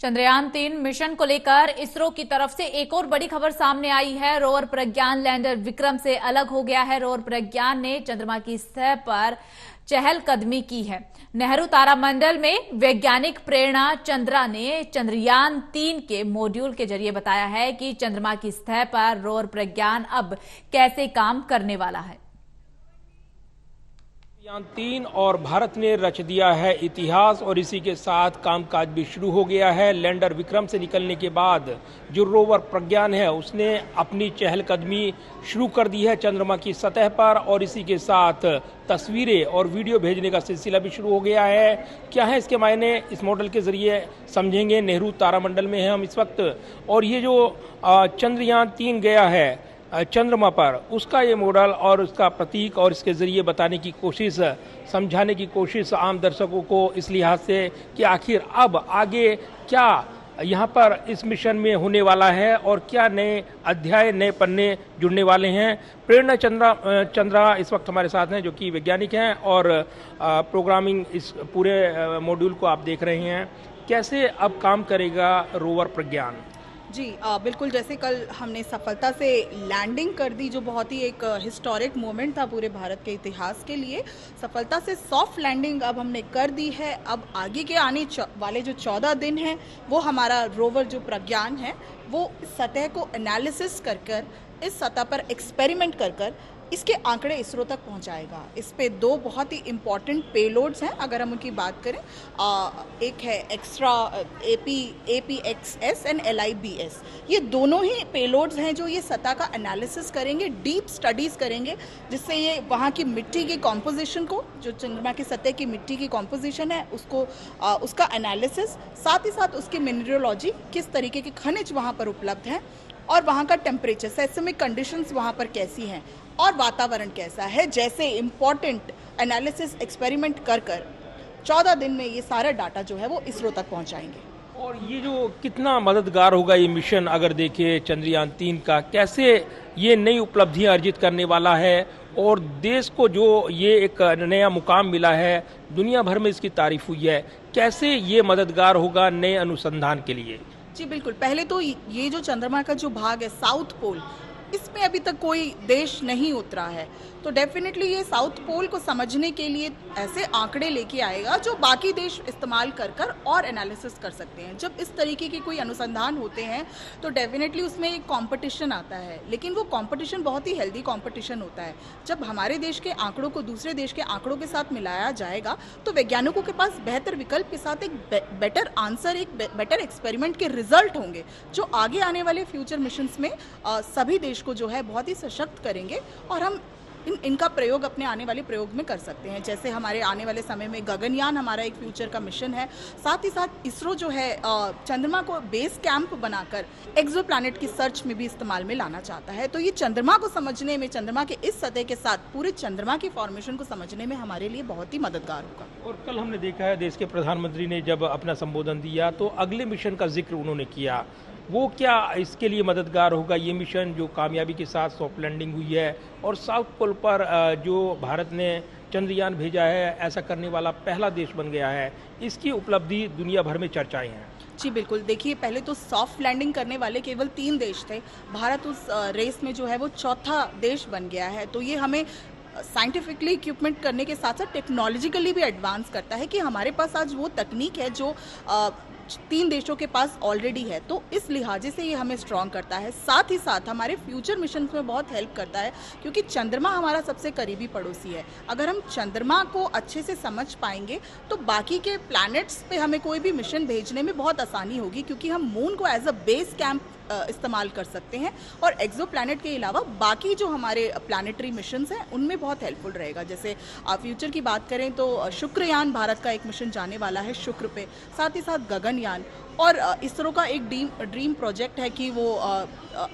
Chandrayaan-3 mission को लेकर इसरो की तरफ से एक और बड़ी खबर सामने आई है। रोवर प्रज्ञान लैंडर विक्रम से अलग हो गया है। रोवर प्रज्ञान ने चंद्रमा की सतह पर चहलकदमी की है। नेहरू तारामंडल में वैज्ञानिक प्रेरणा चंद्रा ने चंद्रयान-3 के मॉड्यूल के जरिए बताया है कि चंद्रमा की सतह पर रोवर प्रज्ञान अब कैसे काम करने वाला है। चंद्रयान-3 और भारत ने रच दिया है इतिहास और इसी के साथ कामकाज भी शुरू हो गया है। लैंडर विक्रम से निकलने के बाद जो रोवर प्रज्ञान है उसने अपनी चहलकदमी शुरू कर दी है चंद्रमा की सतह पर और इसी के साथ तस्वीरें और वीडियो भेजने का सिलसिला भी शुरू हो गया है। क्या है इसके मायने, इस मॉडल के जरिए समझेंगे। नेहरू तारामंडल में है हम इस वक्त और ये जो चंद्रयान-3 गया है चंद्रमा पर, उसका ये मॉडल और उसका प्रतीक और इसके जरिए बताने की कोशिश, समझाने की कोशिश आम दर्शकों को इस लिहाज से कि आखिर अब आगे क्या यहाँ पर इस मिशन में होने वाला है और क्या नए अध्याय, नए पन्ने जुड़ने वाले हैं। प्रेरणा चंद्रा इस वक्त हमारे साथ हैं जो कि वैज्ञानिक हैं और प्रोग्रामिंग इस पूरे मॉड्यूल को आप देख रहे हैं। कैसे अब काम करेगा रोवर प्रज्ञान? जी बिल्कुल, जैसे कल हमने सफलता से लैंडिंग कर दी, जो बहुत ही एक हिस्टोरिक मोमेंट था पूरे भारत के इतिहास के लिए। सफलता से सॉफ्ट लैंडिंग अब हमने कर दी है। अब आगे के आने वाले जो 14 दिन हैं वो हमारा रोवर जो प्रज्ञान है वो इस सतह को एनालिसिस कर कर, इस सतह पर एक्सपेरिमेंट कर कर इसके आंकड़े इसरो तक पहुंचाएगा। इस पे 2 बहुत ही इम्पॉर्टेंट पेलोड्स हैं अगर हम उनकी बात करें। एक है एक्स्ट्रा APXS एंड LIBS। ये दोनों ही पेलोड्स हैं जो ये सतह का एनालिसिस करेंगे, डीप स्टडीज़ करेंगे, जिससे ये वहाँ की मिट्टी की कॉम्पोजिशन को, जो चंद्रमा की सतह की मिट्टी की कॉम्पोजिशन है उसको, उसका एनालिसिस, साथ ही साथ उसकी मिनरलोजी, किस तरीके के खनिज वहाँ पर उपलब्ध हैं और वहाँ का टेम्परेचर, सेस्मिक कंडीशंस वहाँ पर कैसी हैं और वातावरण कैसा है, जैसे इम्पॉर्टेंट एनालिसिस एक्सपेरिमेंट कर 14 दिन में ये सारा डाटा जो है वो इसरो तक पहुंचाएंगे। और ये जो कितना मददगार होगा ये मिशन अगर देखें चंद्रयान-3 का, कैसे ये नई उपलब्धियां अर्जित करने वाला है और देश को जो ये एक नया मुकाम मिला है, दुनिया भर में इसकी तारीफ हुई है, कैसे ये मददगार होगा नए अनुसंधान के लिए? जी बिल्कुल, पहले तो ये जो चंद्रमा का जो भाग है साउथ पोल, इसमें अभी तक कोई देश नहीं उतरा है, तो डेफिनेटली ये साउथ पोल को समझने के लिए ऐसे आंकड़े लेके आएगा जो बाकी देश इस्तेमाल कर और एनालिसिस कर सकते हैं। जब इस तरीके के कोई अनुसंधान होते हैं तो डेफिनेटली उसमें एक कंपटीशन आता है, लेकिन वो कंपटीशन बहुत ही हेल्दी कंपटीशन होता है। जब हमारे देश के आंकड़ों को दूसरे देश के आंकड़ों के साथ मिलाया जाएगा तो वैज्ञानिकों के पास बेहतर विकल्प के साथ एक बेटर आंसर, एक बेटर एक्सपेरिमेंट के रिजल्ट होंगे जो आगे आने वाले फ्यूचर मिशंस में सभी देश को जो है बहुत ही सशक्त करेंगे और हम इनका प्रयोग अपने आने वाले प्रयोग में कर सकते हैं। जैसे हमारे आने वाले समय में गगनयान हमारा एक फ्यूचर का मिशन है। साथ ही साथ इसरो जो है चंद्रमा को बेस कैंप बनाकर एक्सोप्लैनेट की सर्च में भी इस्तेमाल में लाना चाहता है। तो ये चंद्रमा को समझने में, चंद्रमा के इस सतह के साथ पूरे चंद्रमा की फॉर्मेशन को समझने में हमारे लिए बहुत ही मददगार होगा। और कल हमने देखा है देश के प्रधानमंत्री ने जब अपना संबोधन दिया तो अगले मिशन का जिक्र उन्होंने किया। वो क्या इसके लिए मददगार होगा ये मिशन जो कामयाबी के साथ सॉफ्ट लैंडिंग हुई है और साउथ पोल पर जो भारत ने चंद्रयान भेजा है, ऐसा करने वाला पहला देश बन गया है, इसकी उपलब्धि दुनिया भर में चर्चाएं हैं। जी बिल्कुल, देखिए पहले तो सॉफ्ट लैंडिंग करने वाले केवल 3 देश थे। भारत उस रेस में जो है वो चौथा देश बन गया है। तो ये हमें साइंटिफिकली इक्विपमेंट करने के साथ साथ टेक्नोलॉजिकली भी एडवांस करता है कि हमारे पास आज वो तकनीक है जो 3 देशों के पास ऑलरेडी है। तो इस लिहाजे से ये हमें स्ट्रॉन्ग करता है। साथ ही साथ हमारे फ्यूचर मिशन में बहुत हेल्प करता है क्योंकि चंद्रमा हमारा सबसे करीबी पड़ोसी है। अगर हम चंद्रमा को अच्छे से समझ पाएंगे तो बाकी के प्लैनेट्स पे हमें कोई भी मिशन भेजने में बहुत आसानी होगी, क्योंकि हम मून को एज अ बेस कैंप इस्तेमाल कर सकते हैं और एक्सोप्लैनेट के अलावा बाकी जो हमारे प्लानिटरी मिशंस हैं उनमें बहुत हेल्पफुल रहेगा। जैसे फ्यूचर की बात करें तो शुक्रयान भारत का एक मिशन जाने वाला है शुक्र पे, साथ ही साथ गगनयान, और इसरो का एक ड्रीम प्रोजेक्ट है कि वो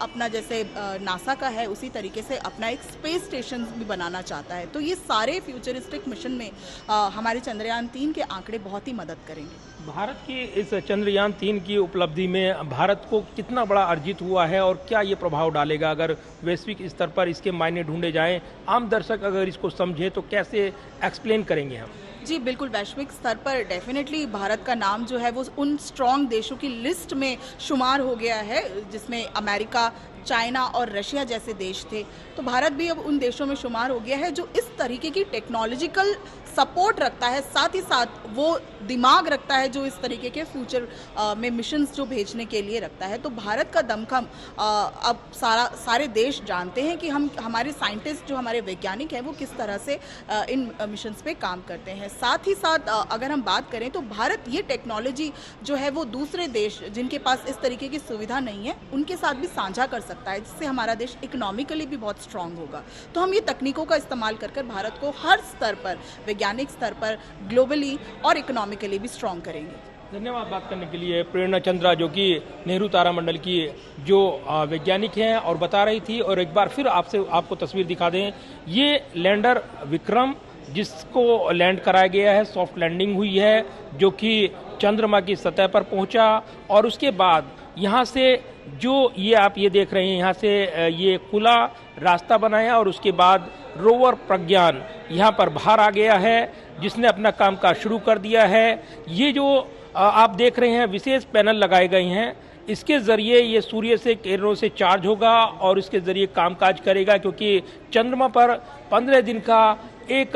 अपना जैसे नासा का है उसी तरीके से अपना एक स्पेस स्टेशन भी बनाना चाहता है। तो ये सारे फ्यूचरिस्टिक मिशन में हमारे चंद्रयान-3 के आंकड़े बहुत ही मदद करेंगे। भारत की इस चंद्रयान-3 की उपलब्धि में भारत को कितना बड़ा अर्जित हुआ है और क्या ये प्रभाव डालेगा अगर वैश्विक स्तर पर इसके मायने ढूंढे जाएं? आम दर्शक अगर इसको समझे तो कैसे एक्सप्लेन करेंगे हम? जी बिल्कुल, वैश्विक स्तर पर डेफिनेटली भारत का नाम जो है वो उन स्ट्रॉन्ग देशों की लिस्ट में शुमार हो गया है जिसमें अमेरिका, चाइना और रशिया जैसे देश थे। तो भारत भी अब उन देशों में शुमार हो गया है जो इस तरीके की टेक्नोलॉजिकल सपोर्ट रखता है, साथ ही साथ वो दिमाग रखता है जो इस तरीके के फ्यूचर में मिशंस जो भेजने के लिए रखता है। तो भारत का दमखम अब सारे देश जानते हैं कि हमारे साइंटिस्ट जो हमारे वैज्ञानिक हैं वो किस तरह से इन मिशंस पे काम करते हैं। साथ ही साथ अगर हम बात करें तो भारत ये टेक्नोलॉजी जो है वो दूसरे देश जिनके पास इस तरीके की सुविधा नहीं है उनके साथ भी साझा कर सकता है, जिससे हमारा देश इकोनॉमिकली भी बहुत स्ट्रांग होगा। तो हम ये तकनीकों का इस्तेमाल कर भारत को हर स्तर पर, वैज्ञानिक स्तर पर, ग्लोबली और इकोनॉमिकली भी स्ट्रांग करेंगे। धन्यवाद बात करने के लिए प्रेरणा चंद्रा, जो कि नेहरू तारामंडल की जो वैज्ञानिक हैं और बता रही थी। और एक बार फिर आपको तस्वीर दिखा दें, ये लैंडर विक्रम जिसको लैंड कराया गया है, सॉफ्ट लैंडिंग हुई है, जो कि चंद्रमा की सतह पर पहुंचा और उसके बाद यहाँ से जो ये आप ये देख रहे हैं, यहाँ से ये खुला रास्ता बनाया और उसके बाद रोवर प्रज्ञान यहाँ पर बाहर आ गया है, जिसने अपना कामकाज शुरू कर दिया है। ये जो आप देख रहे हैं विशेष पैनल लगाए गए हैं, इसके ज़रिए ये सूर्य से किरणों से चार्ज होगा और इसके ज़रिए कामकाज करेगा, क्योंकि चंद्रमा पर 15 दिन का एक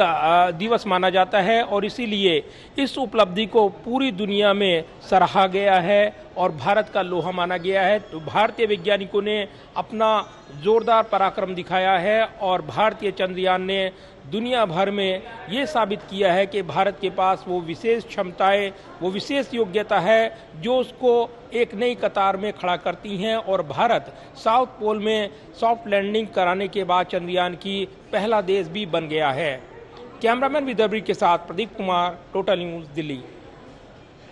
दिवस माना जाता है और इसीलिए इस उपलब्धि को पूरी दुनिया में सराहा गया है और भारत का लोहा माना गया है। तो भारतीय वैज्ञानिकों ने अपना जोरदार पराक्रम दिखाया है और भारतीय चंद्रयान ने दुनिया भर में ये साबित किया है कि भारत के पास वो विशेष क्षमताएं, वो विशेष योग्यता है जो उसको एक नई कतार में खड़ा करती हैं। और भारत साउथ पोल में सॉफ्ट लैंडिंग कराने के बाद चंद्रयान की पहला देश भी बन गया है। कैमरामैन विदर्भी के साथ प्रदीप कुमार, टोटल न्यूज़, दिल्ली।